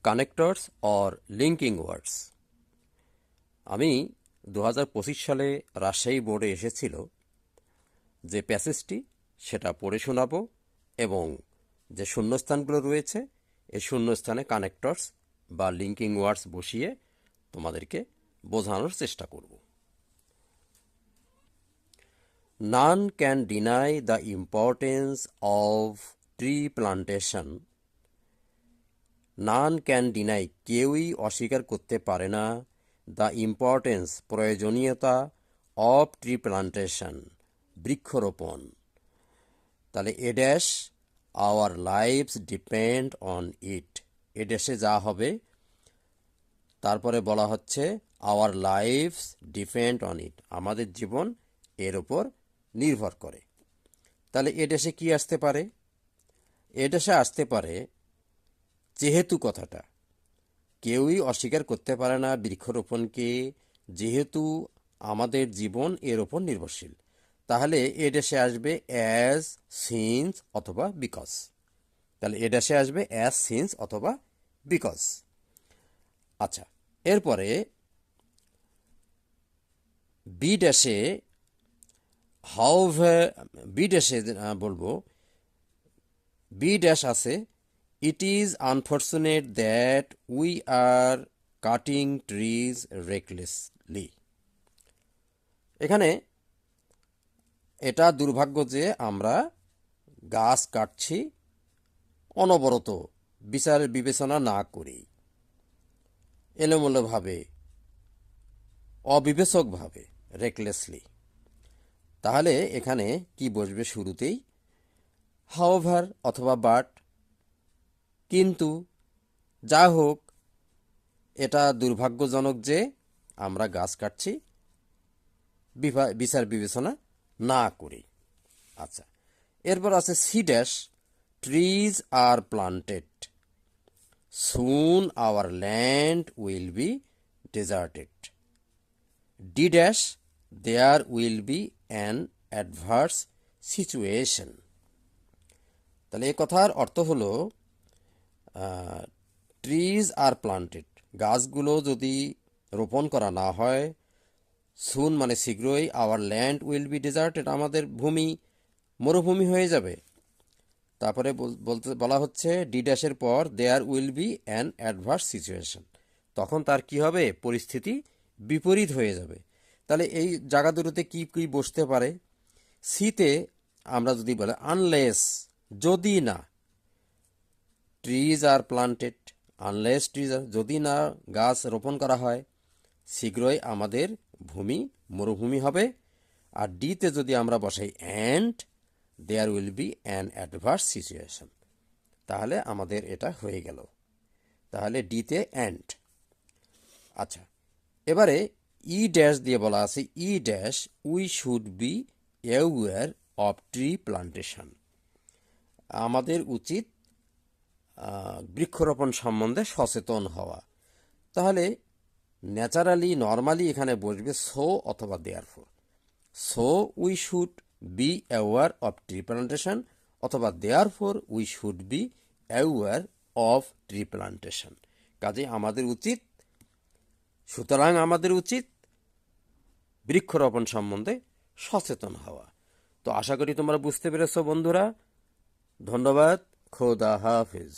Connectors or linking ওয়ার্ডস। আমি 2025 সালে রাজশাহী বোর্ডে এসেছিল যে প্যাসেজটি সেটা পড়ে শোনাবো এবং যে শূন্যস্থানগুলো রয়েছে এই শূন্যস্থানে কানেক্টরস বা লিঙ্কিং ওয়ার্ডস বসিয়ে তোমাদেরকে বোঝানোর চেষ্টা করব। None can deny the importance of tree plantation. None can deny, কেউই অস্বীকার করতে পারে না, দ্য ইম্পর্টেন্স, প্রয়োজনীয়তা, অফ ট্রি প্লান্টেশন, বৃক্ষরোপণ। তাহলে এ dash our lives depend on it, এ ড্যাশে যা হবে তারপরে বলা হচ্ছে our lives depend on it, আমাদের জীবন এর ওপর নির্ভর করে। তাহলে এ ড্যাশে কি আসতে পারে? এ ড্যাশে আসতে পারে যেহেতু কথাটা, কেউই অস্বীকার করতে পারে না বৃক্ষরোপণকে, যেহেতু আমাদের জীবন এর ওপর নির্ভরশীল। তাহলে এ ড্যাশে আসবে অ্যাজ, সিন্স অথবা বিকজ। তাহলে এ ড্যাশে আসবে অ্যাজ, সিন্স অথবা বিকজ। আচ্ছা, এরপরে বি ড্যাশে বি ড্যাশে বলবো, বি ড্যাশ আছে it is unfortunate that we are cutting trees recklessly. এখানে এটা দুর্ভাগ্য যে আমরা গাছ কাটছি অনবরত, বিচার বিবেচনা না করেই, এলোমেলোভাবে, অবিবেচকভাবে, রেকলেসলি। তাহলে এখানে কি বসবে শুরুতেই? হাউভার অথবা বাট। কিন্তু যা হোক, এটা দুর্ভাগ্যজনক যে আমরা গাছ কাটছি বিচার বিবেচনা না করি। আচ্ছা, এরপর আছে C dash trees are planted, soon our land will be deserted. D dash there will be an adverse situation. তাহলে এই কথার অর্থ হলো ট্রিজ আর প্লান্টেড, গাছগুলো যদি রোপণ করা না হয়, সুন মানে শীঘ্রই, hour land will be deserted, আমাদের ভূমি মরুভূমি হয়ে যাবে। তারপরে বলা হচ্ছে ডি ড্যাশের পর there will be an adverse situation, তখন তার কি হবে? পরিস্থিতি বিপরীত হয়ে যাবে। তাহলে এই জায়গা দুটোতে কি কি বসতে পারে? সিতে আমরা যদি বলে আনলেস, যদি না, trees are planted, unless trees, যদি না গাছ রোপণ করা হয় শীঘ্রই আমাদের ভূমি মরুভূমি হবে। আর ডিতে যদি আমরা বসাই and there will be an adverse situation, তাহলে আমাদের এটা হয়ে গেল। তাহলে ডিতে অ্যান্ড। আচ্ছা, এবারে ই ড্যাশ দিয়ে বলা আছে ই dash we should be aware of tree plantation, আমাদের উচিত বৃক্ষরোপণ সম্বন্ধে সচেতন হওয়া। তাহলে ন্যাচারালি নর্মালি এখানে বসবে সো অথবা therefore. So we should be aware of tree plantation অথবা therefore we should be aware of tree plantation. কাজে আমাদের উচিত, সুতরাং আমাদের উচিত বৃক্ষরোপণ সম্বন্ধে সচেতন হওয়া। তো আশা করি তোমরা বুঝতে পেরেছো বন্ধুরা। ধন্যবাদ। খোদা হাফেজ।